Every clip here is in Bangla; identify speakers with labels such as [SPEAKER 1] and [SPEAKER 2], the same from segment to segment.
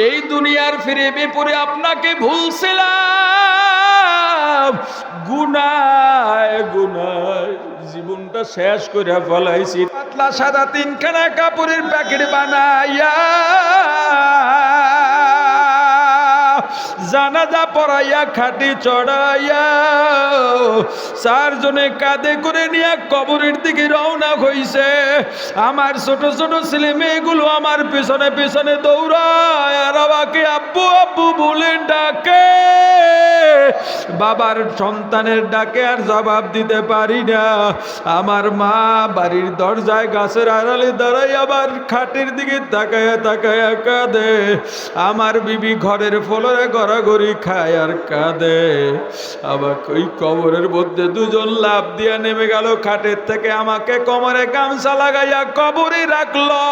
[SPEAKER 1] এই দুনিয়ার ফিরে পড়ে আপনাকে ভুলছিলাম, গুনায় গুনায় জীবনটা শেষ করে ফেলাইছি। পাতলা সাদা তিনখানা কাপড়ের প্যাকেট বানাইয়া জানাজা পড়াইয়া খাটি চড়াইয়া চারজনে কাঁধে করে নিয়ে কবরের দিকে রওনা হইছে। আমার ছোট ছোট ছেলে মেয়েগুলো আমার পিছনে পিছনে দৌড়ায় আর আমাকে আব্বু আব্বু বলে ডাকে। বাবার সন্তানের ডাকে আর জবাব দিতে পারি না। আমার মা বাড়ির দরজায় গাছের আড়ালে দাঁড়াই আবার খাটের দিকে তাকায়া তাকায়া কাঁদে। আমার বিবি ঘরের ফ্লোরে গড়াগড়ি খায় আর কাঁদে। আবার ওই কবরের মধ্যে দুজন লাফ দিয়া নেমে গেল খাটের থেকে, আমাকে কোমরে গামছা লাগাইয়া কবরে রাখলো।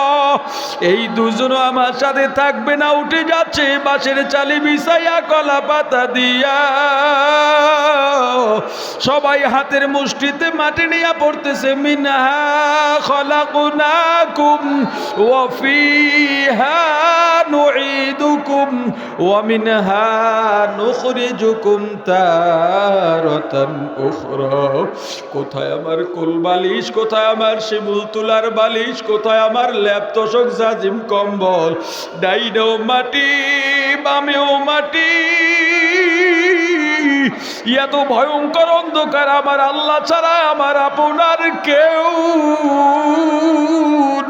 [SPEAKER 1] এই দুজনও আমার সাথে থাকবে না, উঠে যাচ্ছে বাঁশের চালি বিছাইয়া কলা পাতা দিয়া। সবাই হাতের মুষ্টিতে মাটি নিয়ে পড়তেছে, মিনহা খলাকনাকুম ওয়া ফিহা নুঈদুকুম ওয়া মিনহা নুখরিজুকুম তারাতান উখরা। কোথায় আমার কোল বালিশ, কোথায় আমার শিমুল তুলার বালিশ, কোথায় আমার ল্যাপ তোশক জাজিম কম্বল? ডাইনেও মাটি বামেও মাটি। এত ভয়ঙ্কর অন্ধকার, আমার আল্লাহ ছাড়া আমার আপনার কেউ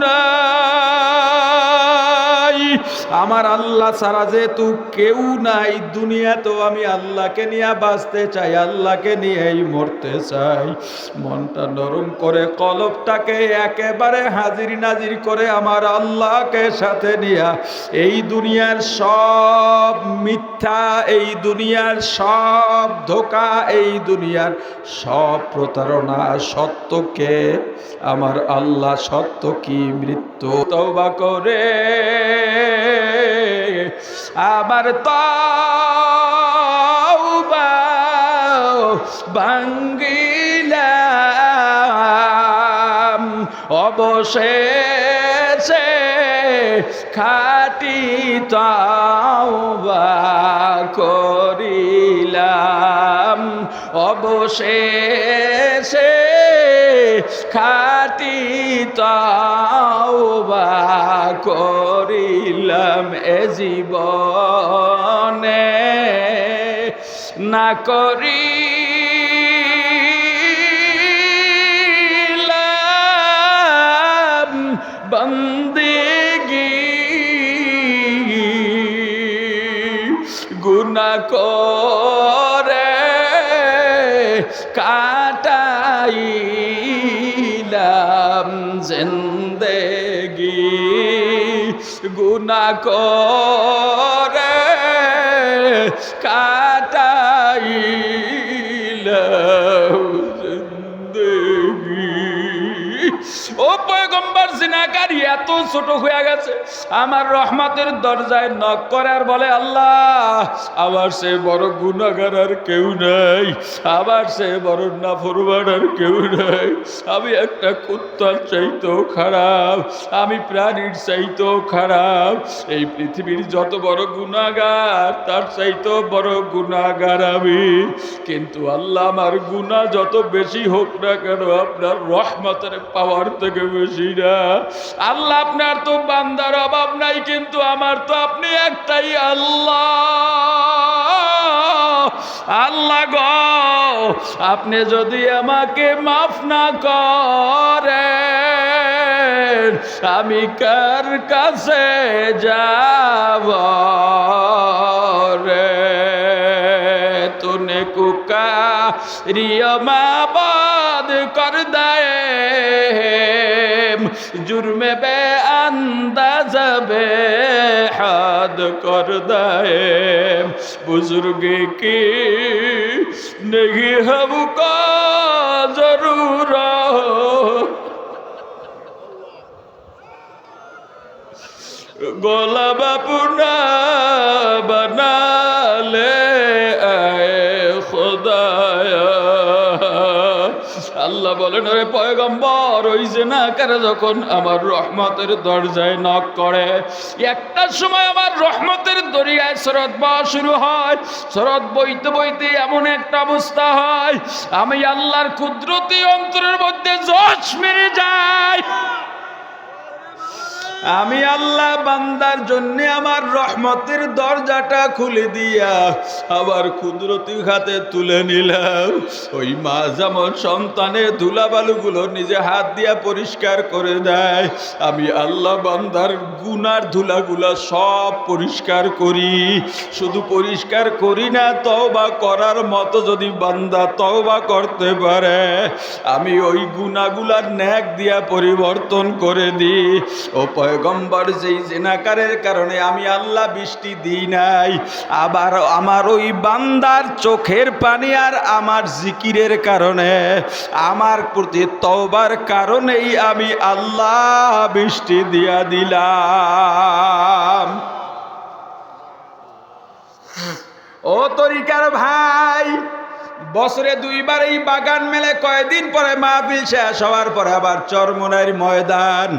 [SPEAKER 1] নাই। আমার আল্লাহ ছাড়া যেহেতু কেউ নাই দুনিয়াতেও, আমি আল্লাহকে নিয়ে বাঁচতে চাই, আল্লাহকে নিয়েই মরতে চাই। মনটা নরম করে কলবটাকে একেবারে হাজির নাজির করে আমার আল্লাহকে সাথে নিয়া এই দুনিয়ার সব মিথ্যা, এই দুনিয়ার সব ধোঁকা, এই দুনিয়ার সব প্রতারণা, সত্যকে আমার আল্লাহ সত্য কি মৃত্যু তওবা করে আবার তওবা ভাঙ্গিলাম, অবশেষে খাঁটি তওবা করিলাম, অবশেষে খাঁটি তওবা করিলাম। এ জীবনে না করিলাম বন্দেগী, গুনাহ করে কাটাইলাম জিন্দেগি, গুনাহ করে কাটাইলাম জিন্দেগি। ও পয়গম্বর, জিনাকারী এত ছোট হয়ে গেছে, আমার রহমতের দরজায় নক করে আর বলে, আল্লাহ আমার সে বড় গুনাহগার আর কেউ নাই, আমার সে বড় নাফরমান আর কেউ নাই। আমি একটা কুত্তার চাইতেও খারাপ, আমি প্রাণীর চাইতেও খারাপ। এই পৃথিবীর যত বড় গুনাহগার তার চাইতেও বড় গুনাহগার আমি। কিন্তু আল্লাহ আমার গুনাহ যত বেশি হোক না কেন, আপনার রহমতের পাওয়ার থেকে বেশি না। আল্লাহ আপনার তো বান্দার অভাব নাই, কিন্তু আমার তো আপনি একটাই আল্লাহ। আল্লাহ গো, আপনি যদি আমাকে মাফ না করেন আমি কার কাছে যাব রে? তুনে কুকা রিয়া মাবাদ কর দে जुर्मे बे अंदाज बे हद कर दे, बुजुर्गी की नहीं हमको जरूरत, गोलाम अपना बना ले आए खुदाया। আল্লাহ বলেন, ওরে পয়গম্বর, ওই জিনাকার যখন আমার রহমতের দরজায় নক করে, একটা সময় আমার রহমতের দরিয়ায় স্রোত বওয়া শুরু হয়। স্রোত বইতে বইতে এমন একটা অবস্থা হয়, আমি আল্লাহর কুদরতি অন্তরের মধ্যে জোশ মেরে যায়। আমি আল্লাহ বান্দার জন্য আমার রহমতের দরজাটা খুলে দিয়া আবার কুদরতি হাতে তুলে নিলাম। ওই মা যেমন সন্তানের ধুলাবালুগুলো নিজে হাত দিয়া পরিষ্কার করে দেয়, আমি আল্লাহ বান্দার গুনার ধুলাগুলা সব পরিষ্কার করি। শুধু পরিষ্কার করি না, তওবা করার মতো যদি বান্দা তওবা করতে পারে, আমি ওই গুনাহগুলার নেক দিয়া পরিবর্তন করে দিই। ও পয়গম্বর, যেই জিনাকারের কারণে আমি আল্লাহ বৃষ্টি দিই নাই, আবার আমার ওই বান্দার চোখের পানি আর আমার জিকিরের কারণে, আমার প্রতি তওবার কারণেই আমি আল্লাহ বৃষ্টি দিয়া দিলাম। ও তরিকার ভাই, বছরে দুইবার এই বাগান মেলে, কয়েকদিন পরে মাহফিল শেষ হওয়ার পরে আবার চরমোনাইর ময়দান।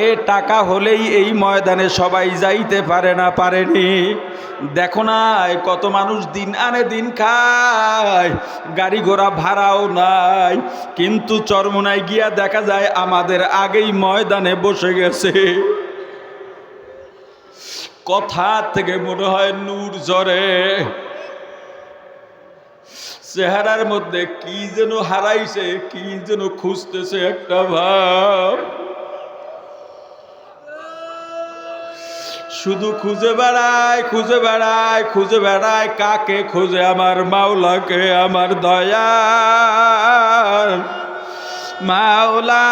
[SPEAKER 1] এ টাকা হলেই এই ময়দানে সবাই যাইতে পারে না, পারেনি। দেখো না কত মানুষ দিন আনে দিন খায়, গাড়ি ঘোড়া ভাড়াও নাই, কিন্তু চরমোনাই গিয়া দেখা যায় আমাদের আগেই ময়দানে বসে গেছে। কথা থেকে মনে হয় নূর ঝরে, চেহারার মধ্যে কি যেন হারাইছে, কি যেন খুঁজতেছে একটা ভাব। শুধু খুঁজে বেড়ায়, খুঁজে বেড়ায়, খুঁজে বেড়ায়। কাকে খুঁজে? আমার মাওলাকে, আমার দয়াল মাওলা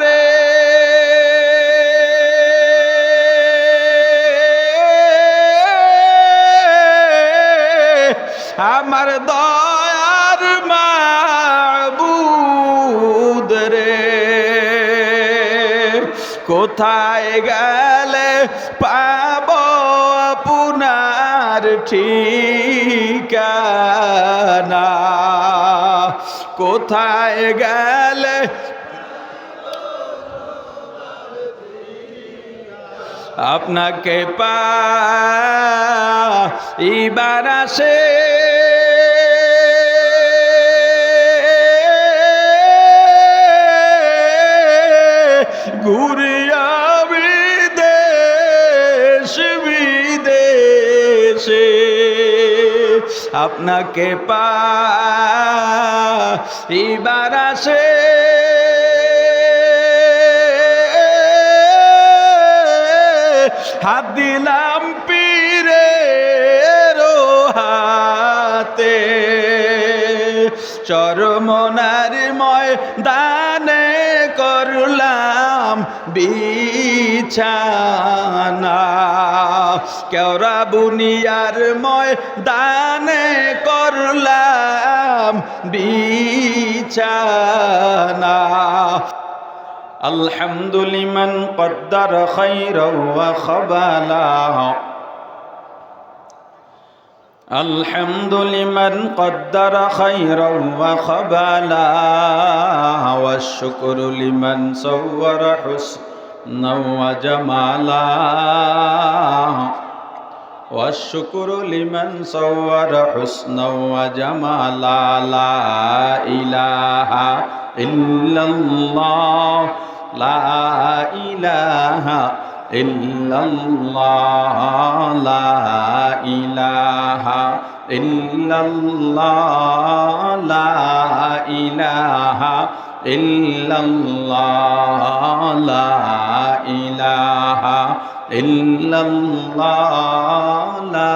[SPEAKER 1] রে। আমার দয়ার মাবুদ রে, কোথায় গেলে পাব আপনার ঠিকানা? কোথায় গেলে আপনাকে পাইবার আসে? ঘুরিয়া বিদেশ বিদেশে আপনাকে পাইবার আসে। হাত দিলাম পীরের হাতে, চরমোনার ময়দানে করলাম বিছানা, কেওড়া বুনিয়ার ময়দানে করলাম বিছানা। আলহামদুলিমান কদ্দার খাইরাও ওয়া খাবালা, আলহামদুলিমান কদ্দার খাইরাও ওয়া খাবালা, ওয়াশ শুকরু লিমান সাওয়ারা হুসনাও ওয়া জামালা, ওয়াশ শুকরু লিমান সাওয়ারা হুসনাও ওয়া জামালা। লা ইলাহা ইল্লাল্লাহ, লা ইলাহা ইল্লাল্লাহ, লা ইলাহা ইল্লাল্লাহ, লা ইলাহা ইল্লাল্লাহ, লা ইলাহা ইল্লাল্লাহ, লা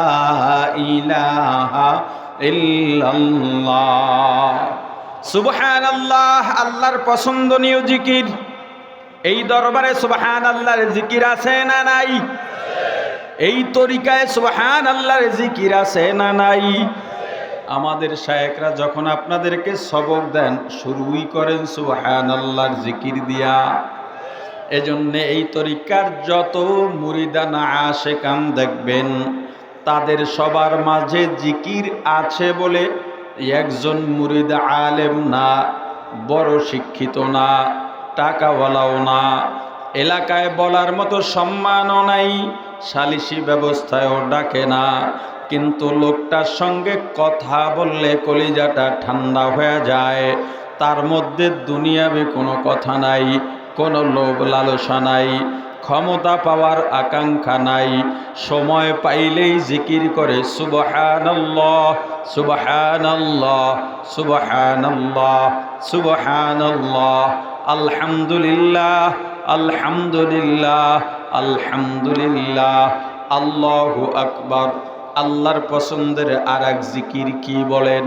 [SPEAKER 1] ইলাহা ইল্লাল্লাহ। সুবহানাল্লাহ, আল্লাহর পছন্দনীয় জিকির। এই দরবারে সুবহানাল্লাহর জিকির আছে না নাই? এই তরিকায় সুবহানাল্লাহর জিকির আছে না নাই? আমাদের শায়েখরা যখন আপনাদেরকে সবক দেন, শুরুই করেন সুবহানাল্লাহর জিকির দিয়া। এজন্য এই তরিকার যত মুরিদানা আশেকান দেখবেন, তাদের সবার মাঝে জিকির আছে বলে একজন মুরিদ আলেম না, বড় শিক্ষিত না, টাকাওয়ালাও না, এলাকায় বলার মতো সম্মানও নাই, সালিসি ব্যবস্থায়ও ডাকে না, কিন্তু লোকটার সঙ্গে কথা বললে কলিজাটা ঠান্ডা হয়ে যায়। তার মধ্যে দুনিয়াবি কোনো কথা নাই, কোনো লোভ লালসা নাই, ক্ষমতা পাওয়ার আকাঙ্ক্ষা নাই। সময় পাইলেই জিকির করে সুবহানাল্লাহ সুবহানাল্লাহ সুবহানাল্লাহ সুবহানাল্লাহ, আলহামদুলিল্লাহ আলহামদুলিল্লাহ আলহামদুলিল্লাহ, আল্লাহু আকবার। আল্লাহর পছন্দের আরেক জিকির কি বলেন?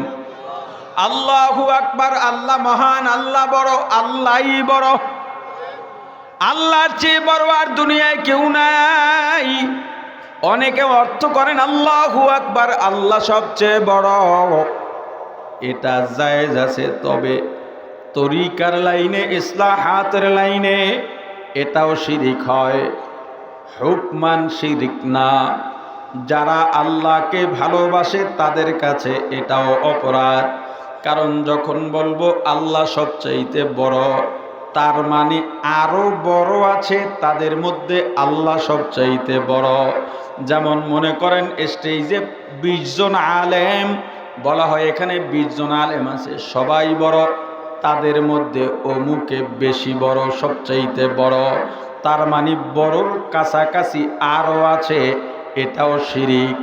[SPEAKER 1] আল্লাহু আকবার। আল্লাহ মহান, আল্লাহ বড়, আল্লাহই বড়। আল্লাহর চেয়ে বড় আর দুনিয়ায় কেউ নাই। অনেকে অর্থ করেন আল্লাহু আকবার, আল্লাহ সবচেয়ে বড়। এটা জায়েজ আছে, তবে তরিকার লাইনে, ইসলাহাতের লাইনে এটাও শিরিক হয়, হুকমান শিরিক না। যারা আল্লাহকে ভালোবাসে তাদের কাছে এটাও অপরাধ। কারণ যখন বলবো আল্লাহ সবচাইতে বড়, তার মানে আরো বড় আছে তাদের মধ্যে আল্লাহ সবচাইতে বড়। যেমন মনে করেন স্টেজে 20 জন আলেম, বলা হয় এখানে 20 জন আলেম আছে, সবাই বড়, তাদের মধ্যে অমুকে বেশি বড়, সবচাইতে বড়। তার মানে বড়র কাছাকাছি আরো আছে, এটাও শিরিক।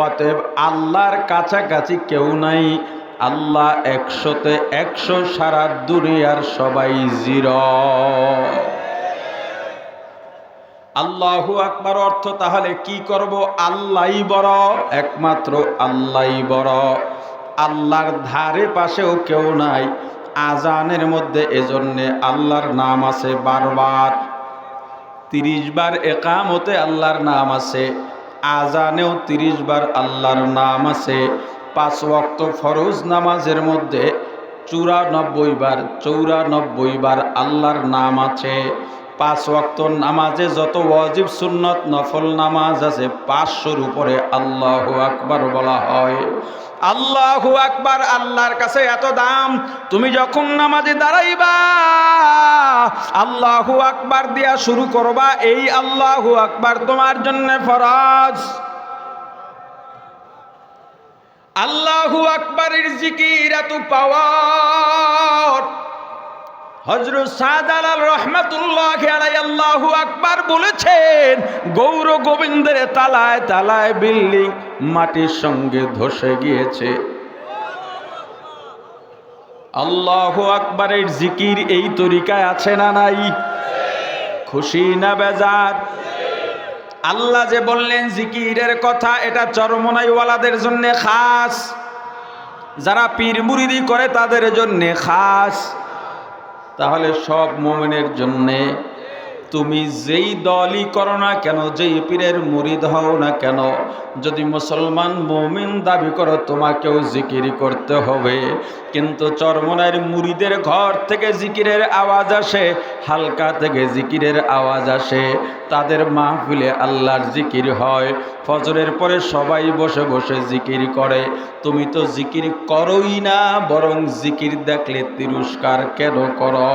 [SPEAKER 1] অতএব আল্লাহর কাছাকাছি কেউ নাই, আল্লাহ 100-তে 100, সারা দুনিয়ার সবাই 0। আল্লাহু আকবার অর্থ তাহলে কি করব? আল্লাহই বড়, একমাত্র আল্লাহই বড়। আল্লাহর ধারে পাশেও কেউ নাই। আজানের মধ্যে এজন্যে আল্লাহর নাম আছে বারবার, 30 বার একামতে আল্লাহর নাম আছে, আজানেও 30 বার আল্লাহর নাম আছে। 5 ওয়াক্ত ফরজ নামাজের মধ্যে 94 বার আল্লাহর নাম আছে। 5 ওয়াক্ত নামাজে যত ওয়াজিব সুন্নত নফল নামাজ আছে 500-র উপরে আল্লাহু আকবার বলা হয়। আল্লাহু আকবার আল্লাহর কাছে এত দাম, তুমি যখন নামাজে দাঁড়াইবা আল্লাহু আকবার দিয়া শুরু করবা, এই আল্লাহু আকবার তোমার জন্য ফরজ। আল্লাহু আকবারের জিকির এত পাওয়ার, হযরত শাহজালাল রহমাতুল্লাহি আলাইহি আল্লাহু আকবার বলেছেন, গৌর গোবিন্দের তালায় তালায় বিল্ডিং মাটির সঙ্গে ধসে গিয়েছে। আল্লাহু আকবারের জিকির এই তরিকায় আছে না নাই? খুশি না বেজার? আল্লাহ যে বললেন জিকিরের কথা, এটা চরমনাইওয়ালাদের জন্য খাস, যারা পীর মুরিদি করে তাদের জন্য খাস। তাহলে সব মুমিনের জন্যে, তুমি যেই দলই করো না কেন, যেই পীরের মুরিদ হও না কেন, যদি মুসলমান মুমিন দাবি করো তোমাকেও জিকির করতে হবে। কিন্তু চরমনাইয়ের মুরিদের ঘর থেকে জিকিরের আওয়াজ আসে, হালকা থেকে জিকিরের আওয়াজ আসে, তাদের মাহফিলে আল্লাহর জিকির হয়, ফজরের পরে সবাই বসে বসে জিকির করে। তুমি তো জিকির করোই না, বরং জিকির দেখলে তিরস্কার কেন করো?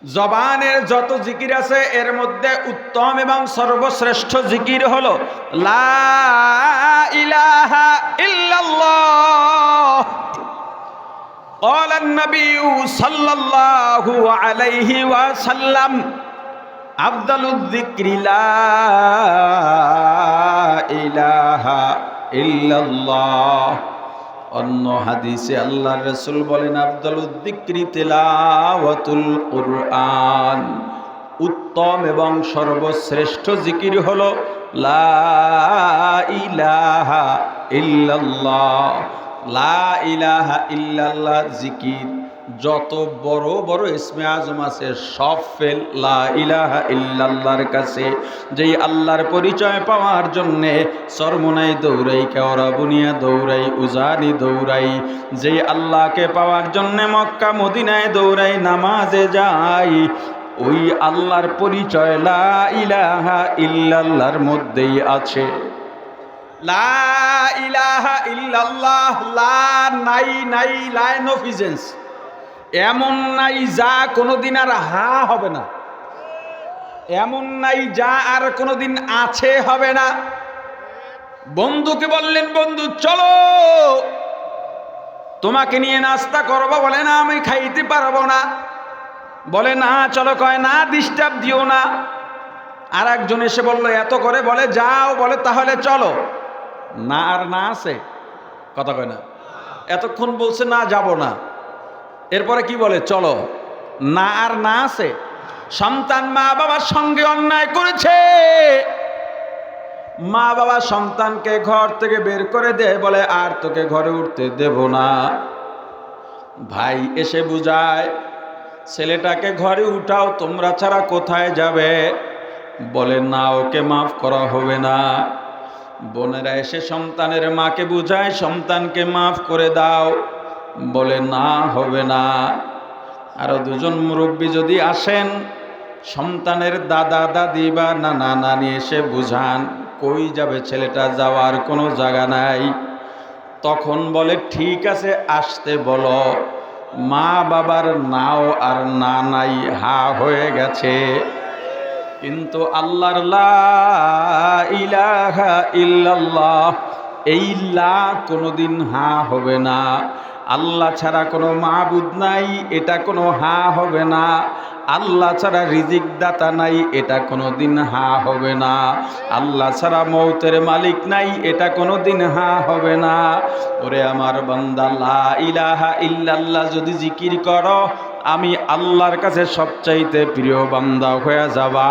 [SPEAKER 1] জবানের যত জিকির আছে এর মধ্যে উত্তম এবং সর্বশ্রেষ্ঠ জিকির হলো লা ইলাহা ইল্লাল্লাহ। قال النبي صلى الله عليه وسلم أفضل الذكر لا إله إلا الله। অন্য হাদিসে আল্লাহর রাসূল বলেন আফদালুদ যিকরি তিলাওয়াতুল কুরআন, উত্তম এবং সর্বশ্রেষ্ঠ জিকির হলো লা ইলাহা ইল্লাল্লাহ। লা ইলাহা ইল্লাল্লাহ জিকির যত বড় বড় ইসমে আজম আছে সব ফেল লা ইলাহা ইল্লাল্লাহর কাছে। যেই আল্লাহর পরিচয় পাওয়ার জন্যে চরমনাই দৌড়াই, কেওড়া বুনিয়া দৌড়াই, উজানি দৌড়াই, যেই আল্লাহকে পাওয়ার জন্যে মক্কা মদিনায় দৌড়াই, নামাজে যাই, ওই আল্লাহর পরিচয় লা ইলাহা ইল্লাল্লাহর মধ্যেই আছে। লা ইলাহা ইল্লাল্লাহ, লা নাই নাই, লাইন অফ ইজেন্স, এমন নাই যা কোনোদিন আর হা হবে না। এমন নাই যা আর কোনোদিন আছে হবে না। বন্ধুকে বললেন, বন্ধু চলো তোমাকে নিয়ে নাস্তা করবো, বলে না আমি খাইতে পারবো না। বলে না চলো, কয় না ডিস্টার্ব দিও না। আর একজন এসে বললো এত করে, বলে যাও, বলে তাহলে চলো। না আর না আছে, কথা কয় না। এতক্ষণ বলছে না যাব না, এরপরে কি বলে চলো। না আর না আছে। সন্তান মা বাবার সঙ্গে অন্যায় করেছে, মা বাবা সন্তানকে ঘর থেকে বের করে দেয়, বলে আর তোকে ঘরে উঠতে দেব না। ভাই এসে বুঝায় ছেলেটাকে ঘরে উঠাও, তোমরা ছাড়া কোথায় যাবে। বলে না ওকে মাফ করা হবে না। বোনেরা এসে সন্তানের মাকে বুঝায় সন্তানকে মাফ করে দাও, বলে না হবে না। আরো দুজন মুরব্বী যদি আসেন, সন্তানের দাদা দাদি বা নানা নানি এসে বুঝান, কই যাবে ছেলেটা, যাওয়ার কোনো জায়গা নাই। তখন বলে ঠিক আছে আসতে বলো। মা বাবার নাও আর না নাই, হা হয়ে গেছে। কিন্তু আল্লাহর লা ইলাহা ইল্লাল্লাহ, এই লা কোনোদিন হা হবে না। আল্লাহ ছাড়া কোনো মাবুদ নাই, এটা কোনো হা হবে না। আল্লাহ ছাড়া রিজিক দাতা নাই, এটা কোনোদিন হা হবে না। আল্লাহ ছাড়া মৌতের মালিক নাই, এটা কোনোদিন হা হবে না। ওরে আমার বান্দা, লা ইলাহা ইল্লাল্লাহ যদি জিকির করো, আমি আল্লাহর কাছে সবচাইতে প্রিয় বান্দা হয়ে যাবা।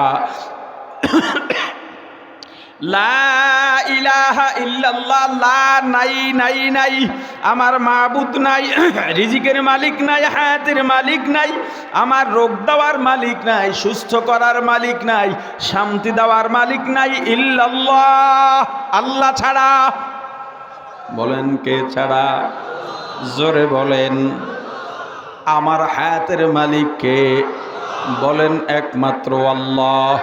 [SPEAKER 1] লা ইলাহা ইল্লাল্লাহ, লা নাই নাই নাই, আমার মাবুদ নাই, রিজিকের মালিক নাই, হায়াতের মালিক নাই, আমার রোগ দেওয়ার মালিক নাই, সুস্থ করার মালিক নাই, শান্তি দেওয়ার মালিক নাই, ইল্লাল্লাহ, আল্লাহ ছাড়া। বলেন কে ছাড়া? জোরে বলেন। আমার হায়াতের মালিক কে? বলেন একমাত্র আল্লাহ।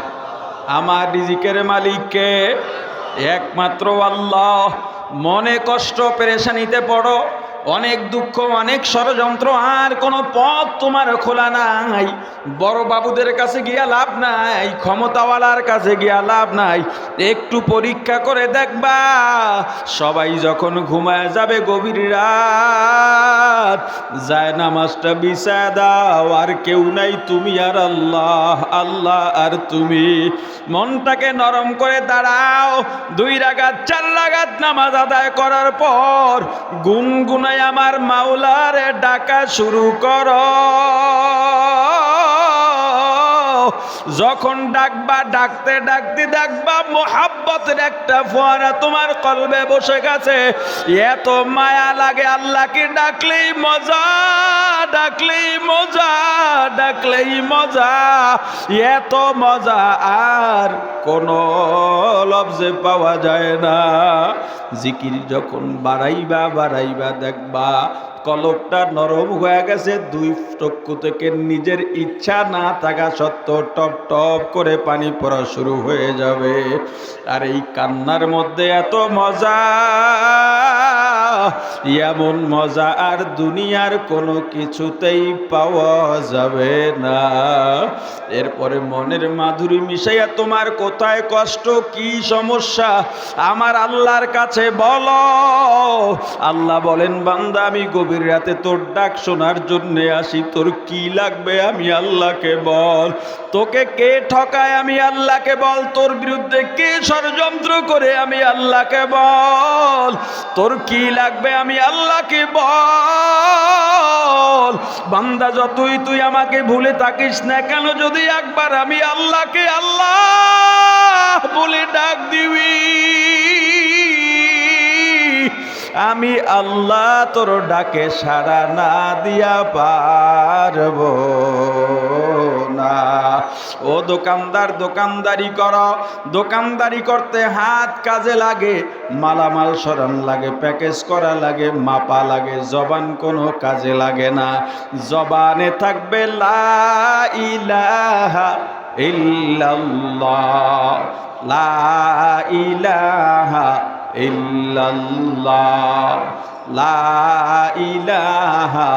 [SPEAKER 1] আমার রিজিকের মালিক কে? একমাত্র আল্লাহ। মনে কষ্ট পেরেশানিতে পড়ো, অনেক দুঃখ, অনেক ষড়যন্ত্র, আর কোনো পথ তোমার খোলা নাই। বড় বাবুদের কাছে গিয়া লাভ নাই, ক্ষমতাওয়ালার কাছে গিয়া লাভ নাই। একটু পরীক্ষা করে দেখবা, সবাই যখন ঘুমায় যাবে গভীর রাত, যায় নামাজটা বিছায় দাও, আর কেউ নাই, তুমি আর আল্লাহ, আল্লাহ আর তুমি। মনটাকে নরম করে দাঁড়াও, 2 রাকাত 4 রাকাত নামাজ আদায় করার পর গুনগুনায় আমার মাওলারে ডাকা শুরু করো। যখন ডাকবা, ডাকতে ডাকতে দেখবা মোহাব্বতের একটা ফোয়ারা তোমার কলবে বসে গেছে। এত মায়া লাগে আল্লাহকে ডাকলেই মজা, ডাকলেই মজা, ডাকলেই মজা। এত মজা আর কোনো লফজে পাওয়া যায় না। জিকির যখন বাড়াইবা বাড়াইবা দেখবা কলবটা নরম হয়ে গেছে, 2 চক্ষু থেকে নিজের ইচ্ছা না থাকা সত্ত্বেও টপ টপ করে পানি পড়া শুরু হয়ে যাবে। আর এই কান্নার মধ্যে এত মজা, এমন মজা আর দুনিয়ার কোনো কিছুতেই পাওয়া যাবে না। এরপরে মনের মাধুরী মিশাইয়া তোমার কোথায় কষ্ট, কি সমস্যা, আমার আল্লাহর কাছে বলো। আল্লাহ বলেন, বান্দা আমি গভীর রাতে তোর ডাক শোনার জন্য আসি, তোর কি লাগবে আমি আল্লাহকে বল। তোকে কে ঠকায় আমি আল্লাহকে বল। তোর বিরুদ্ধে কে ষড়যন্ত্র করে আমি আল্লাহকে বল। তোর কি লাগবে আমি আল্লাহকে বল। বান্দা যতই তুই আমাকে ভুলে থাকিস না কেন, যদি একবার আমি আল্লাহকে আল্লাহ বলে ডাক দিবি, আমি আল্লাহ তোর ডাকে সাড়া না দিয়া পারব না। ও দোকানদার, দোকানদারি কর। দোকানদারি করতে হাত কাজে লাগে, মালামাল সরান লাগে, প্যাকেজ করা লাগে, মাপা লাগে। জবান কোনো কাজে লাগে না। জবানে থাকবে লা ইলাহা ইল্লাল্লাহ, লা ইলাহা ইল্লাল্লাহ, লা ইলাহা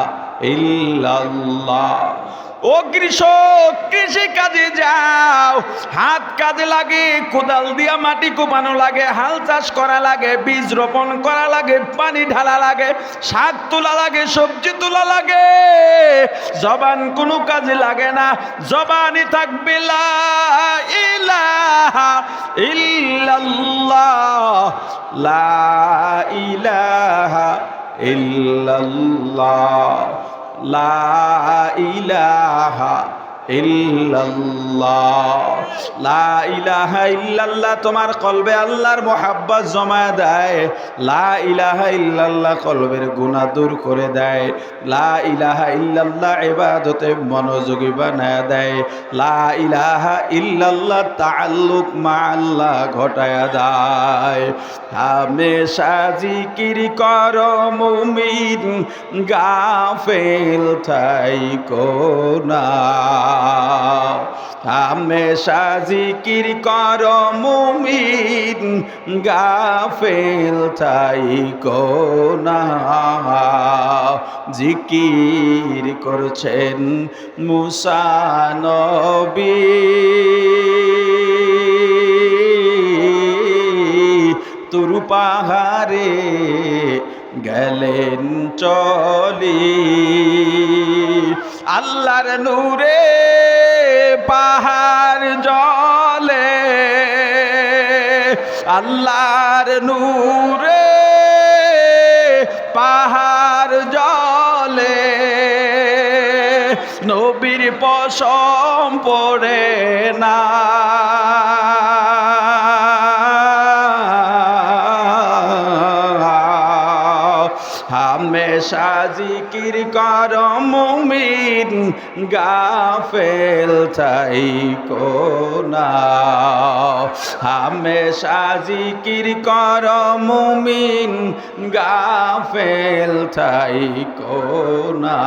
[SPEAKER 1] ইল্লাল্লাহ। ও কৃষক, কৃষি কাজে যাও, হাত কাজে লাগে, কোদাল দিয়া মাটি কোপানো লাগে, হাল চাষ করা লাগে, বীজ রোপণ করা লাগে, পানি ঢালা লাগে, শাক তোলা লাগে, সবজি তোলা লাগে। জবান কোনো কাজে লাগে না, জবানই থাকবে লা ইলাহা ইল্লাল্লাহ, লা ইলাহা ইল্লাল্লাহ, লা ইলাহা ইল্লাল্লাহ, লা ইলাহা ইল্লাল্লাহ। তোমার কলবে আল্লাহর মোহাব্বত জমা দেয়। লা ইলাহা ইল্লাল্লাহ কলবের গুনাহ দূর করে দেয়। লা ইলাহা ইল্লাল্লাহ ইবাদতে মনোযোগী বানায় দেয়। লা ইলাহা ইল্লাল্লাহ তাআল্লুক মা আল্লাহ ঘটায়া দেয়। হামেশা জিকির করো মুমিন, গাফেল থাইকো না। হামেশা জিকির করো মুমিন, গাফেল থাইকো না। জিকির করছেন মুসা নবী, তুর পাহাড়ে গেলেন চলি। আল্লাহর নূরে পাহাড় জ্বলে, আল্লাহর নূরে পাহাড় জ্বলে। নবীর পশম পড়ে না, হামেশা জিকির করো মুমিন, গাফেল থাইকো না। হামেশা জিকির করো মুমিন, গাফেল থাইকো না।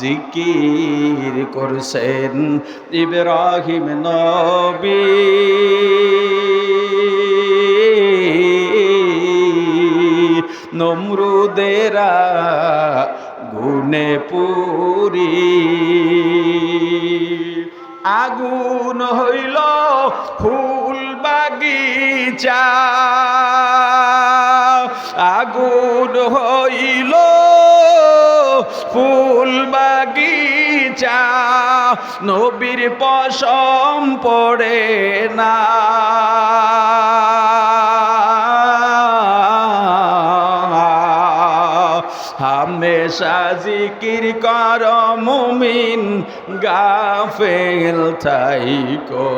[SPEAKER 1] জিকির করছেন ইব্রাহিম নবী, নমরুদেরা গুনে পুরি। আগুন হইল ফুল বাগিচা, আগুন হইল ফুল বাগিচা। নবীর পশম পড়ে না, হামেশা জিকির করো মুমিন, গাফেল থাইকো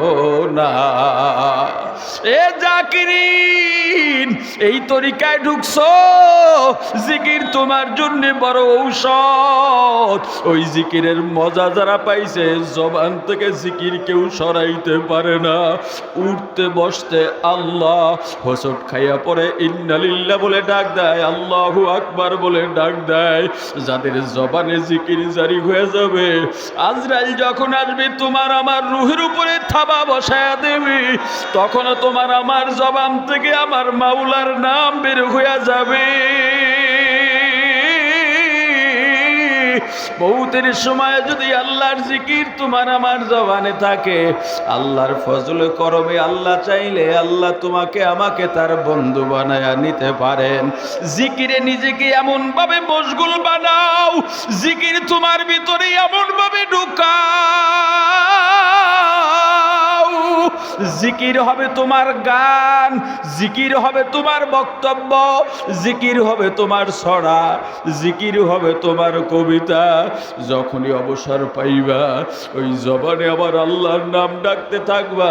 [SPEAKER 1] না। এ জাকিরিন, এই তরিকায় ঢুকছো, জিকির তোমার জন্য বড় ঔষধ। ওই জিকিরের মজা যারা পাইছে, জবান থেকে জিকির কেউ সরাইতে পারে না। উঠতে বসতে আল্লাহ, হোঁচট খাইয়া পরে ইন্নালিল্লাহ বলে ডাক দেয়, আল্লাহু আকবার বলে ডাক দেয়। যাদের জবানে জিকির জারি হয়ে যাবে, আজরাইল যখন আসবে তোমার আমার রুহের উপরে থাবা বসায়া দেবে, তখন তোমার আমার জবান থেকে আমার মাওলার নাম বের হয়ে যাবে। বহুতের সময় যদি আল্লাহর জিকির তোমার আমার জবানে থাকে, আল্লাহর ফজল করবে, আল্লাহ চাইলে আল্লাহ তোমাকে আমাকে তার বন্ধু বানায়া নিতে পারেন। জিকিরে নিজেকে এমন ভাবে মশগুল বানাও, জিকির তোমার ভিতরে এমন ভাবে ঢুকাও, জিকির হবে তোমার গান, জিকির হবে তোমার বক্তব্য, জিকির হবে তোমার ছড়া, জিকির হবে তোমার কবিতা। যখনই অবসর পাইবা, ওই জবানে আবার আল্লাহর নাম ডাকতে থাকবা।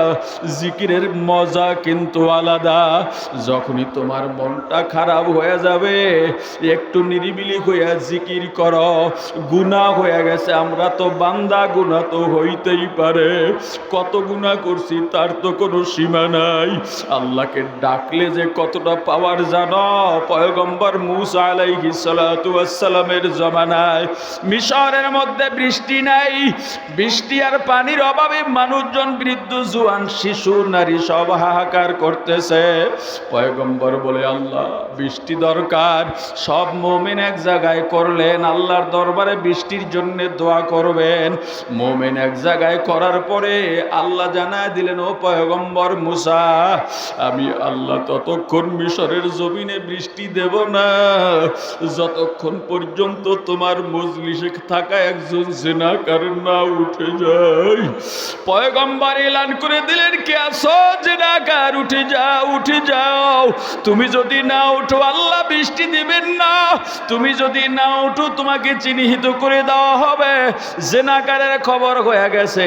[SPEAKER 1] জিকিরের মজা কিন্তু আলাদা। যখনই তোমার মনটা খারাপ হয়ে যাবে, একটু নিরিবিলি হইয়া জিকির করো। গুনাহ হয়ে গেছে, আমরা তো বান্দা, গুনাহ তো হইতেই পারে। কত গুনাহ করছি তা তার তো কোনো সীমা নাই। আল্লাহকে ডাকলে যে কতটা পাওয়ার জানো? পয়গম্বর মূসা আলাইহিস সালাতু ওয়াস সালামের জমানায় মিশরের মধ্যে বৃষ্টি নাই। বৃষ্টি আর পানির অভাবে মানুষজন, বৃদ্ধ জোয়ান, শিশু, নারী সব হাহাকার করতেছে। পয়গম্বর বলে, আল্লাহ বৃষ্টি দরকার। সব মুমিন এক জায়গায় করলেন, আল্লাহর দরবারে বৃষ্টির জন্য দোয়া করবেন। মুমিন এক জায়গায় করার পরে আল্লাহ জানায় দিলেন, ও পয়গম্বর মূসা, আমি আল্লাহ ততক্ষণ মিশরের জমিনে বৃষ্টি দেব না যতক্ষণ পর্যন্ত তোমার মজলিসে থাকা একজন জিনাকার না উঠে যায়। পয়গম্বর এলান করে দিলেন, কে আছো জিনাকার? উঠে যাও, উঠে যাও। তুমি যদি না উঠো আল্লাহ বৃষ্টি দিবেন না। তুমি যদি না উঠো তোমাকে চিহ্নিত করে দেওয়া হবে। জিনাকারের খবর হয়ে গেছে।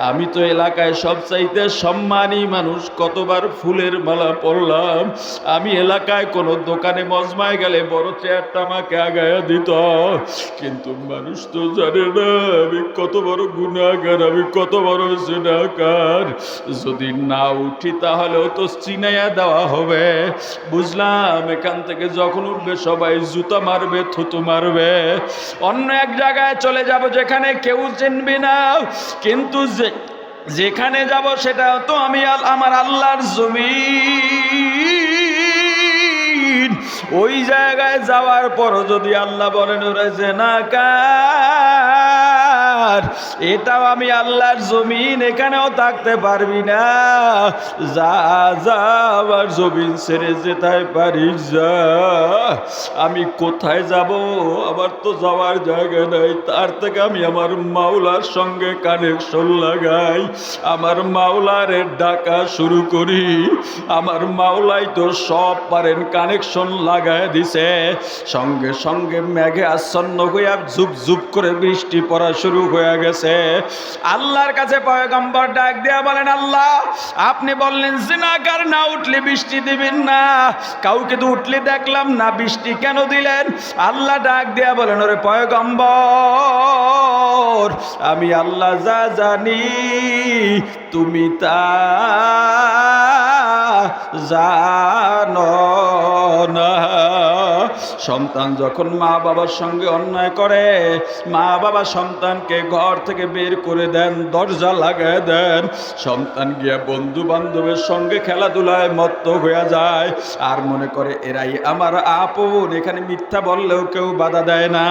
[SPEAKER 1] আমি তো এলাকায় সবচাইতে সম্মানী মানুষ, কতবার ফুলের মালা পরলাম। আমি এলাকায় কোনো দোকানে মজমায় গেলে বড় চেয়ারটা আমাকে আগায়া দিত, কিন্তু মানুষ তো জানে না আমি কত বড় গুনাহগার, আমি কত বড় জিনাকার। যদি না উঠি তাহলেও তো চিনাইয়া দেওয়া হবে। বুঝলাম এখান থেকে যখন উঠবে সবাই জুতা মারবে, থুতু মারবে। অন্য এক জায়গায় চলে যাব যেখানে কেউ চিনবে না, কিন্তু যেখানে যাব সেটা তো আমি আমার আল্লাহর জমিন। ওই জায়গায় যাওয়ার পর যদি আল্লাহ বলেন ওরা জিনাকার, এটাও আমি আল্লাহর জমিন, এখানেও থাকতে পারবি না। যা যা আমার জমিন ছেড়ে যেতে পারিস যা। আমি কোথায় যাব? আমার তো যাওয়ার জায়গা নাই। তার থেকে আমি আমার মাওলার সঙ্গে কানেকশন লাগাই, আমার মাওলারে ডাকা শুরু করি। আমার মাওলাই তো সব পারেন, কানেকশন লাগায় দিছে। সঙ্গে সঙ্গে মেঘে আচ্ছন্ন হইয়া ঝুপ ঝুপ করে বৃষ্টি পড়া শুরু হয়ে গেছে। আল্লাহর কাছে পয়গম্বর ডাক দিয়া বলেন, আল্লাহ আপনি বললেন জিনাকার না উঠলে বৃষ্টি দিবেন না, কাউকে তো উঠলে দেখলাম না, বৃষ্টি কেন দিলেন? আল্লাহ ডাক দিয়া বলেন, ওরে পয়গম্বর, আমি আল্লাহ যা জানি তুমি তা জানো না। সন্তান যখন মা বাবার সঙ্গে অন্যায় করে, মা বাবা সন্তানকে ঘর থেকে বের করে দেন, দরজা লাগায় দেন। সন্তান গিয়া বন্ধু বান্ধবের সঙ্গে খেলাধুলায় মত্ত হয়ে যায়, আর মনে করে এরাই আমার আপন। এখানে মিথ্যা বললেও কেউ বাধা দেয় না,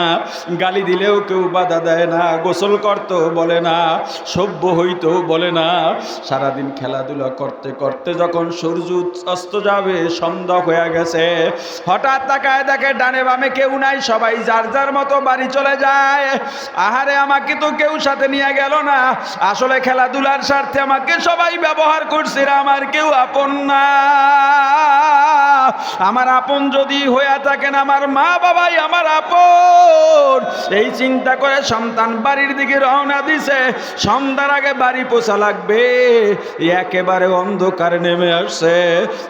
[SPEAKER 1] গালি দিলেও কেউ বাধা দেয় না, গোসল করতেও বলে না, সভ্য হইতেও বলে না। সারাদিন খেলাধুলা করতে করতে যখন সূর্য অস্ত যাবে, সন্ধ্যা হয়ে গেছে, হঠাৎ তাকায় দেখে ডানে বামে কেউ নাই, সবাই যার যার মতো বাড়ি চলে যায়। আহারে, আমাকে তো কেউ সাথে নিয়ে গেল না। আসলে খেলাধুলার স্বার্থে আমাকে সবাই ব্যবহার করছে, আমার কেউ আপন না। আমার আপন যদি হয়ে থাকেন আমার মা বাবাই আমার আপন। এই চিন্তা করে সন্তান বাড়ির দিকে রওনা দিছে। সন্ধ্যার আগে বাড়ি পৌঁছা লাগবে। একেবারে অন্ধকার নেমে আসছে।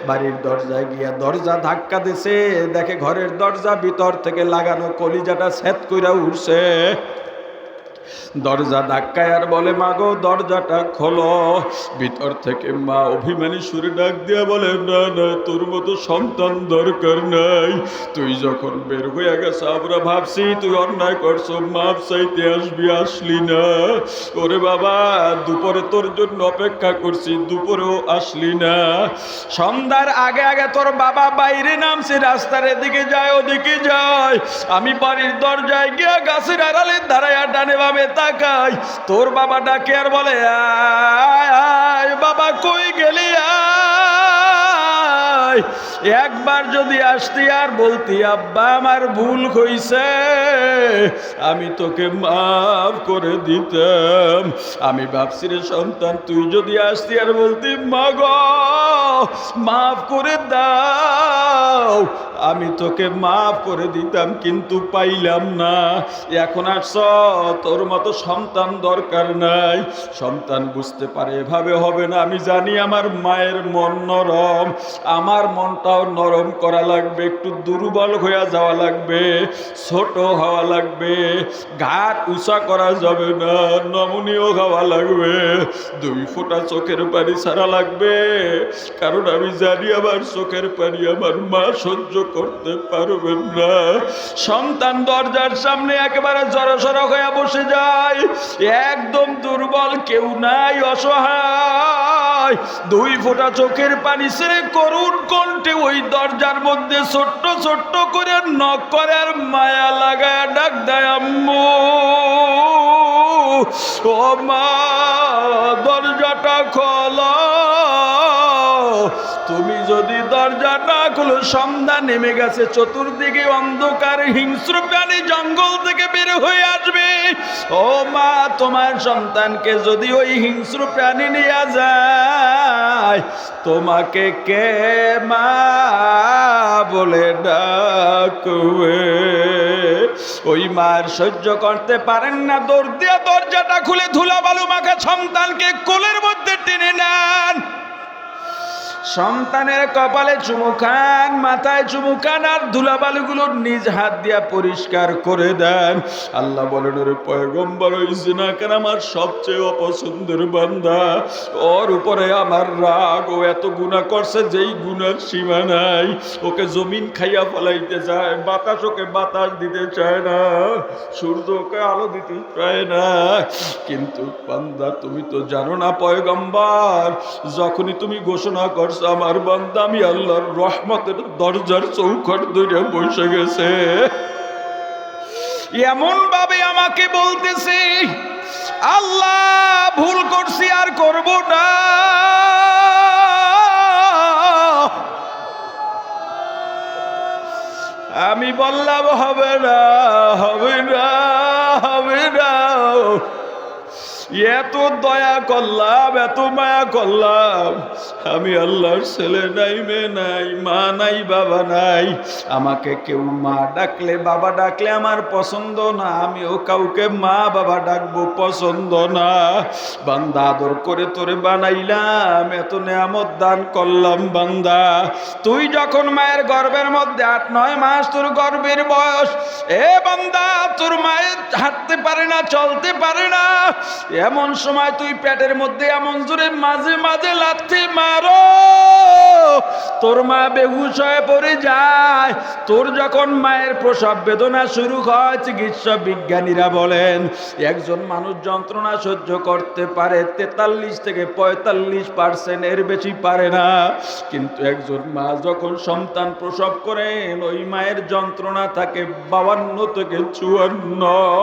[SPEAKER 1] বাড়ির দরজায় গিয়া দরজা ধাক্কা দিছে, দেখে ঘরের দরজা ভিতর থেকে লাগানো, কলিজাটা ছেদ কইরা উঠছে। দরজা ধাক্কায় আর বলে, মা গো দরজাটা খোলো। ভিতর থেকে মা অভিমানী সুরে ডাক দিয়া বলে, না না, তোর মতো সন্তান দরকার নাই। তুই যখন বের হয়ে গেছে আমরা ভাবছি তুই অন্যায় করছো, মাপ চাইতে আসবি, আসলি না। ওরে বাবা, দুপুরে তোর জন্য অপেক্ষা করছি, দুপুরেও আসলি না। সন্ধ্যার আগে আগে তোর বাবা বাইরে নামছে, রাস্তার এদিকে যায় ওদিকে যায়। আমি বাড়ির দরজায় গিয়া গাছের আড়ালে দাঁড়ায় ডানে বামে তাকাই। তোর বাবা ডাকে আর বলে, আয় আয় বাবা, কই গেলি? আয়। একবার যদি আসতি আর বলতি, আব্বা আমার ভুল হইছে, আমি তোকে মাফ করে দিতাম। আমি ভাবছি রে সন্তান, তুই যদি আসতি আর বলতি, মা গো মাফ করে দাও। আমি তোকে মাফ করে দিতাম কিন্তু পাইলাম না। এখন আসছ, তোর মতো সন্তান দরকার নাই। সন্তান বুঝতে পারে এভাবে হবে না। আমি জানি আমার মায়ের মন নরম, আমার মনটাও নরম করা লাগবে, একটু দুর্বল হয়ে যাওয়া লাগবে, ছোট হওয়া লাগবে, ঘাট উঁচা করা যাবে না, নমনীয় হওয়া লাগবে, 2 ফোঁটা চোখের পানি ছাড়া লাগবে। কারণ আমি জানি আমার চোখের পানি আমার মা সহ্য করতে পারবেন না। সন্তান দরজার সামনে একেবারে জড়সড় হয়ে বসে যায়, একদম দুর্বল, কেউ নাই, অসহায়, 2 ফোঁটা চোখের পানি ছেড়ে করুণ কণ্ঠে ওই দরজার মধ্যে ছোট্ট ছোট্ট করে নক করে আর মায়া লাগায় ডাক দেয়, আম্মু, ও মা, দরজাটা খোলো। তুমি যদি দরজা না খুলো, সন্ধ্যা নেমে গেছে, চতুর্দিকে অন্ধকার, হিংস্র প্রাণী জঙ্গল থেকে বের হয়ে আসবে। ও মা, তোমার সন্তানকে যদি ওই হিংস্র প্রাণী নিয়ে যায়, তোমাকে কে মা বলে ডাকবে? ওই মার সহ্য করতে পারেন না, দৌড় দিয়ে দরজাটা খুলে ধুলাবালু মাখা সন্তানকে কোলের মধ্যে টেনে নেন। সন্তানের কপালে চুমু খান, মাথায় চুমু খান, আর ধুলাবালুগুলো নিজ হাত দিয়া পরিষ্কার করে দেন। আল্লাহ বলেন, ওরে পয়গম্বর, ওই জিনাকার আমার সবচেয়ে অপছন্দের বান্দা, ওর উপরে আমার রাগ। ও এত গুনাহ করছে যেই গুনার সীমা নাই। ওকে জমিন খাইয়া ফলাইতে চায়, বাতাস ওকে বাতাস দিতে চায় না, সূর্য ওকে আলো দিতে চায় না। কিন্তু বান্দা, তুমি তো জানো না পয়গম্বর, যখনই তুমি ঘোষণা করছো আমার বান্দা আমি আল্লাহর রহমতের দরজার চৌখট ধরে বসে গেছে, এমন ভাবে আমাকে বলতেছে, আল্লাহ ভুল করছি আর করব না। আমি বললাম, হবে না, হবে না, হবে না। এত দয়া করলাম, এত মায়া করলাম, আমি আল্লাহর ছেলে নাই, মেয়ে নাই, মা নাই, বাবা নাই। আমাকে কেউ মা ডাকলে, বাবা ডাকলে আমার পছন্দ না, আমিও কাউকে মা বাবা ডাকবো পছন্দ না। বান্দা, আদর করে তোরে বানাইলাম, এত নেয়ামত দান করলাম। বান্দা, তুই যখন মায়ের গর্ভের মধ্যে 8-9 মাস তোর গর্ভের বয়স, এ বান্দা, তোর মায়ের হাঁটতে পারে না, চলতে পারে না, এমন সময় তুই পেটের মধ্যে এমন জোরে মাঝে মাঝে লাথি মারো, তোর মা বেহুশ হয়ে পড়ে যায়। তোর যখন মায়ের প্রসব বেদনা শুরু হয়, চিকিৎসা বিজ্ঞানীরা বলেন একজন মানুষ যন্ত্রণা সহ্য করতে পারে 43 থেকে 45%, এর বেশি পারে না। কিন্তু একজন মা যখন সন্তান প্রসব করেন, ওই মায়ের যন্ত্রণা থাকে 52 থেকে 54।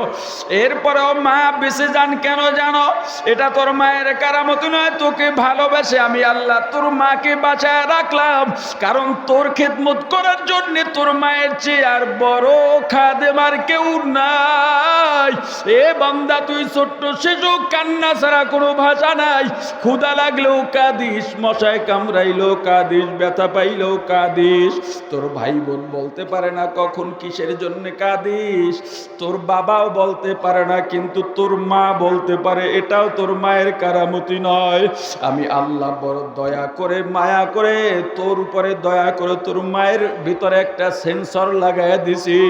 [SPEAKER 1] এরপরেও মা বেঁচে যান কেন জানো? এটা তোর মায়ের কারামতি নয়, তোকে ভালোবাসে আমি আল্লাহ তোর মাকে বাঁচায় রাখলাম। কারণ তোর খেদমত করার জন্য তোর মায়ের চেয়ে আর বড় খাদেম আর কেউ নাই। এ বান্দা, তুই ছোট্ট শিশু, কান্না ছাড়া কোনো ভাষা নাই। ক্ষুধা লাগলেও কাঁদিস, মশায় কামড়াইলেও কাঁদিস, ব্যথা পাইলেও কাঁদিস। তোর ভাই বোন বলতে পারে না কখন কিসের জন্য কাঁদিস, তোর বাবাও বলতে পারে না, কিন্তু তোর মা বলতে পারে। এটাও তোর মায়ের কারামতি নয়? আমি আল্লাহ বড় দয়া করে, মায়া করে, তোর উপরে দয়া করে তোর মায়ের ভিতরে একটা সেন্সর লাগাইয়া দিছি।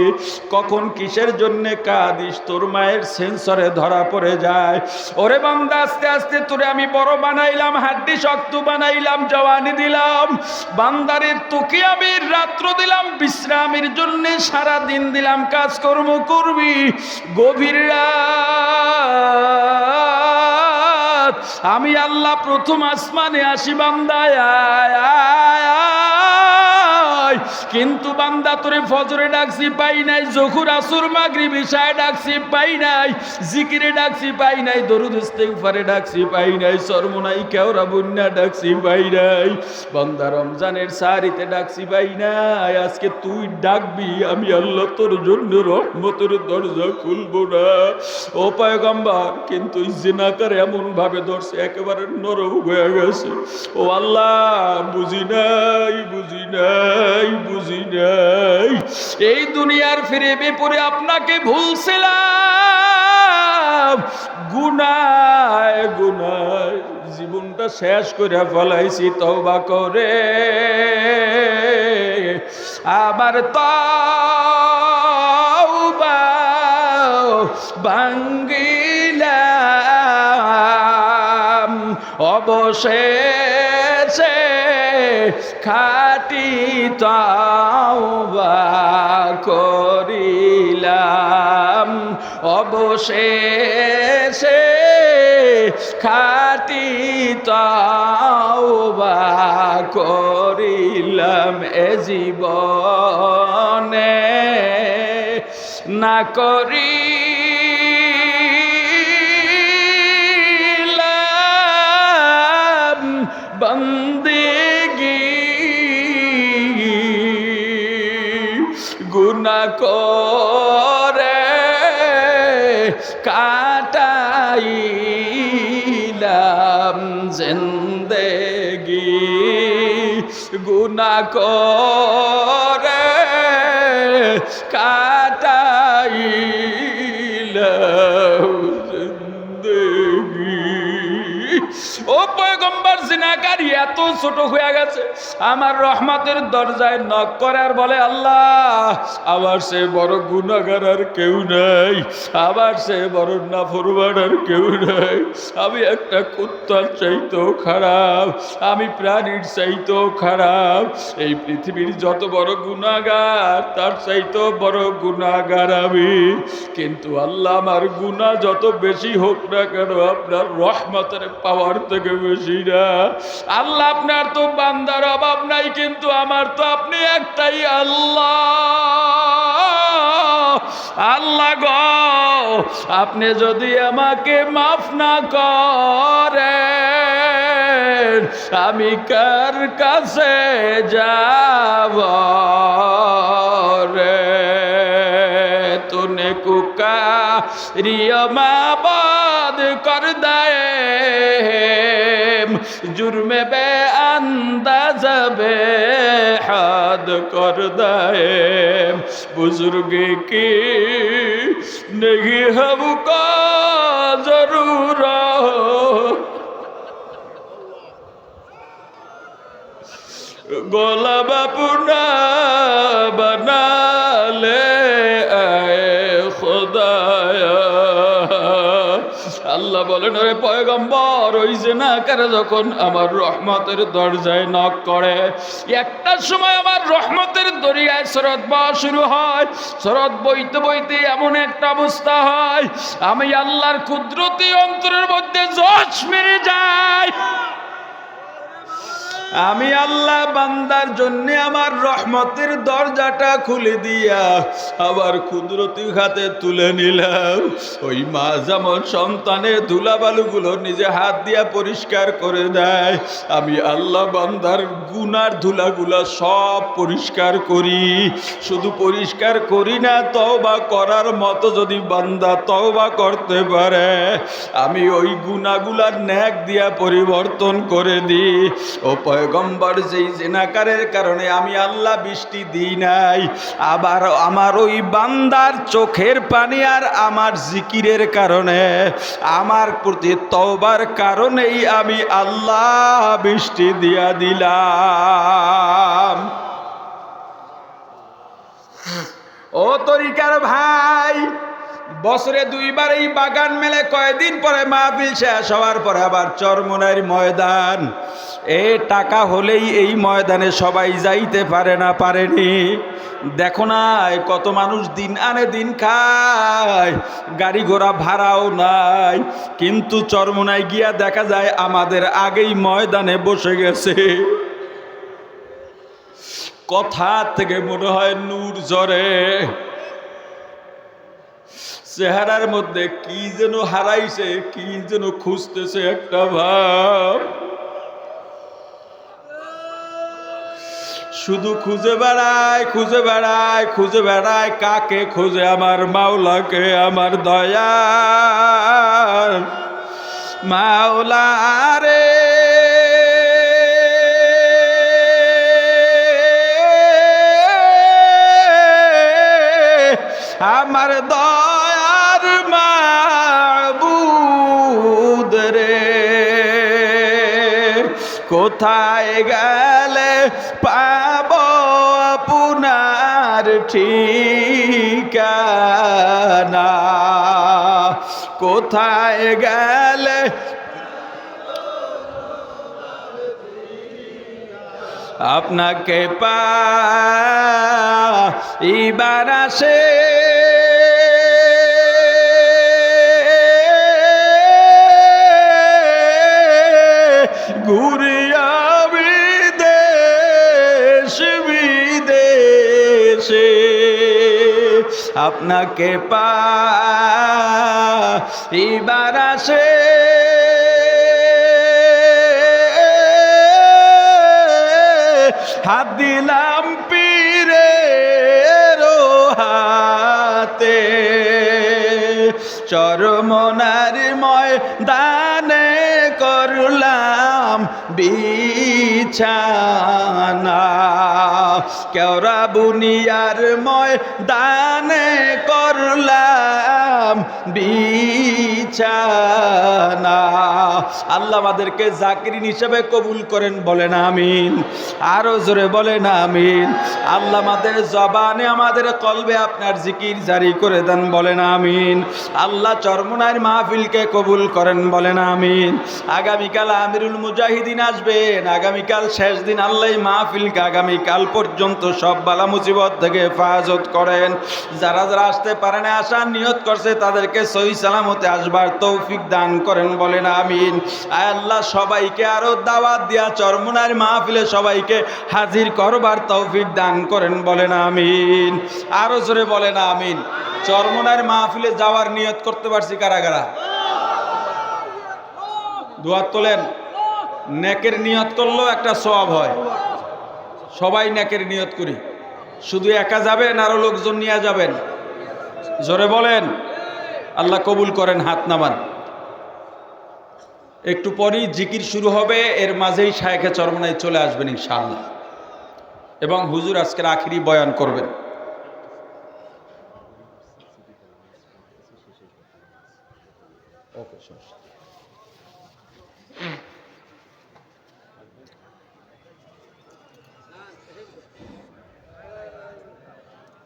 [SPEAKER 1] কখন কিসের জন্য কাঁদিস তোর মায়ের সেন্সরে ধরা পড়ে যায়। ওরে বান্দা, আস্তে আস্তে তোরে আমি বড় বানাইলাম, হাড্ডি শক্ত বানাইলাম, জওয়ানি দিলাম। বান্দারে, তোকে আমি রাত্র দিলাম বিশ্রামের জন্য, সারা দিন দিলাম কাজকর্ম করবি। গভীর রাত আমি আল্লাহ প্রথম আসমানে আসি, বান্দায় আয়, কিন্তু বান্দা তোরে ফজরে ডাকছি পাই নাই, জোহর আসর মাগরিব ইশায় ডাকছি পাই নাই, জিকিরে ডাকছি পাই নাই, দরুদ ইস্তিগফারে ডাকছি পাই নাই, চরমোনাই কেওড়া বন্যা ডাকছি পাই নাই, বান্দা রমজানের সারিতে ডাকছি পাই নাই। আজকে তুই ডাকবি, আমি আল্লাহ তোর জন্য রহমতের দরজা খুলবো না। ও পয়গম্বর, কিন্তু ওই জিনাকার এমন ভাবে ধরছে একেবারে নরম হয়ে গেছে। ও আল্লাহ, বুঝি নাই, বুঝি নাই, বুঝি নাই, এই দুনিয়ার ফিরে পড়ে আপনাকে ভুলছিলাম, গুনায় গুনায় জীবনটা শেষ করে ফেলাইছি তওবা করে। আবার তওবা ভাঙ্গিলাম, অবশেষে খাঁটি তওবা করিলাম, অবশেষে খাঁটি তওবা করিলাম। এ জীবনে না করিলাম বন্দেগী, গুনাহ করে কাটাইলাম জিন্দেগি, গুনাহ করে কাটাইলাম জিন্দেগি। ও পয়গম্বর, জিনাকারী এত ছোট হয়ে গেছে, আমার রহমতের দরজায় নক করে আর বলে আল্লাহ, আমার সে বড় গুনাহগার আর কেউ নাই, আমার সে বড় নাফরমান আর কেউ নাই। আমি একটা কুত্তার চাইতেও খারাপ, আমি প্রাণীর চাইতেও খারাপ, এই পৃথিবীর যত বড় গুনাহগার তার চাইতেও বড় গুনাহগার আমি। কিন্তু আল্লাহ, আমার গুনাহ যত বেশি হোক না কেন, আপনার রহমতের পাওয়ার থেকে বেশি না। আল্লাহ, আপনার তো বান্দার অভাব নাই, কিন্তু আমার তো আপনি একটাই আল্লাহ। আল্লাহ গো, আপনি যদি আমাকে মাফ না করেন, আমি কার কাছে যাব রে? तूने कुकारिया माबाद कर दे जुर्म बे अंदाज बे हद कर दे बुजुर्ग की नहीं हमको जरूरत गोलाब अपना बना ले আল্লাহ বলেন, ওরে পয়গম্বর, ওই জিনাকার যখন আমার রহমতের দরজায় নক করে, একটা সময় আমার রহমতের দরিয়ায় স্রোত বওয়া শুরু হয়। স্রোত বইতে বইতে এমন একটা অবস্থা হয়, আমি আল্লাহর কুদরতি অন্তরের মধ্যে জোশ মেরে যায়। আমি আল্লাহ বান্দার জন্য আমার রহমতের দরজাটা খুলে দিয়া আবার কুদরতি হাতে তুলে নিলাম। ওই মা যেমন সন্তানের ধুলাবালুগুলো নিজে হাত দিয়া পরিষ্কার করে দেয়, আমি আল্লাহ বান্দার গুনার ধুলাগুলা সব পরিষ্কার করি। শুধু পরিষ্কার করি না, তওবা করার মতো যদি বান্দা তওবা করতে পারে, আমি ওই গুনাহগুলার নেক দিয়া পরিবর্তন করে দিই। ও পয়গম্বর, যেই জিনাকারের কারণে আমি আল্লাহ বৃষ্টি দিই নাই, আবার আমার ওই বান্দার চোখের পানি আর আমার জিকিরের কারণে, আমার প্রতি তওবার কারণেই আমি আল্লাহ বৃষ্টি দিয়া দিলাম। ও তরিকার ভাই, বছরে দুইবার এই বাগান মেলে, কয়েকদিন পরে মাহফিল শেষ হওয়ার পরে আবার চরমোনাইর ময়দান। এ টাকা হলেই এই ময়দানে সবাই যাইতে পারে না, পারেনি। দেখো না কত মানুষ দিন আনে দিন খায়, গাড়ি ঘোড়া ভাড়াও নাই, কিন্তু চরমোনাই গিয়া দেখা যায় আমাদের আগেই ময়দানে বসে গেছে। কথা থেকে মনে হয় নূর ঝরে, চেহারার মধ্যে কি যেন হারাইছে, কি যেন খুঁজতেছে একটা ভাব। শুধু খুঁজে বেড়ায়, খুঁজে বেড়ায়, খুঁজে বেড়ায়। কাকে খুঁজে? আমার মাওলাকে, আমার দয়ার মাওলা রে। আমার দয়ার মাবুদ রে, কোথায় গেলে পাব আপনার ঠিকানা? কোথায় গেলে আপনাকে পাইবার আসে? ঘুরি আমি দেশ বিদেশে, আপনাকে পাইবার আসে। হাত দিলাম পীরের হাতে, চরমনার ময়দানে করলাম বিছানা। কেওড়া বুনিয়ার ময়দানে করলাম বিছানা। আল্লাহ আমাদেরকে জাকিরিন হিসেবে কবুল করেন, বলেন আমিন। আরো জোরে বলেন আমিন। আল্লাহ আমাদের জবানে, আমাদের কলবে আপনার জিকির জারি করে দেন, বলেন আমিন। আল্লাহ চরমনার মাহফিলকে কবুল করেন, বলেন আমিন। আগামীকাল আমিরুল মুজাহিদিন আসবেন, আগামীকাল শেষ দিন। আল্লাহ মাহফিলকে আগামীকাল পর্যন্ত সব বালা মুসিবত থেকে হেফাজত করেন। যারা যারা আসতে পারে না, আসার নিয়ত করছে, তাদেরকে সহি সালামতে আসবার তৌফিক দান করেন, বলেন আমিন। আয় আল্লাহ সবাইকে আরো দাওয়াত দিয়া চরমনার মাহফিলে সবাইকে হাজির করবার তৌফিক দান করেন, বলেন আমিন। আরো জোরে বলেন আমিন। চরমনার মাহফিলে যাওয়ার নিয়ত করতে পারছি কারা কারা? দুহাত তোলেন। নেকের নিয়ত করলেও একটা সওয়াব হয়। সবাই নেকের নিয়ত করি। শুধু একা যাবেন, আরো লোকজন নিয়ে যাবেন? জোরে বলেন। আল্লাহ কবুল করেন। হাত নামান। একটু পরই জিকির শুরু হবে, এর মাঝেই শায়েখে চরমনায় চলে আসবেন ইনশাআল্লাহ, এবং হুজুর আজকের আখিরি বয়ান করবেন।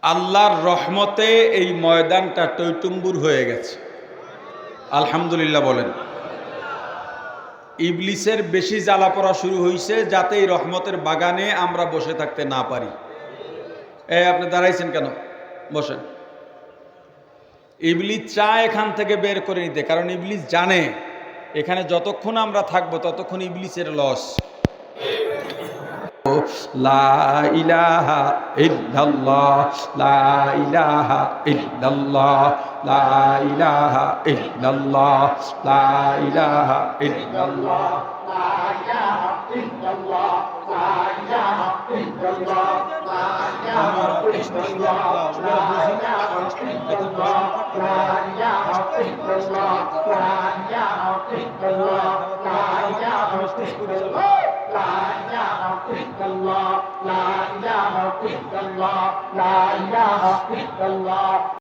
[SPEAKER 1] আল্লাহর রহমতে এই ময়দানটা টইটুম্বুর হয়ে গেছে, আলহামদুলিল্লাহ বলেন। ইবলিসের বেশি জ্বালা পড়া শুরু হয়েছে, যাতে এই রহমতের বাগানে আমরা বসে থাকতে না পারি। আপনি দাঁড়াইছেন কেন? বসেন। ইবলিস চায় এখান থেকে বের করে নিতে, কারণ ইবলিস জানে এখানে যতক্ষণ আমরা থাকবো ততক্ষণ ইবলিসের লস। লা ইলাহা ইল্লাল্লাহ, লা ইলাহা ইল্লাল্লাহ, লা ইলাহা ইল্লাল্লাহ, লা ইলাহা ইল্লাল্লাহ, লা ইলাহা ইল্লাল্লাহ, লা ইলাহা ইল্লাল্লাহ, লা ইলাহা ইল্লাল্লাহ, লা ইলাহা ইল্লাল্লাহ, লা ইলাহা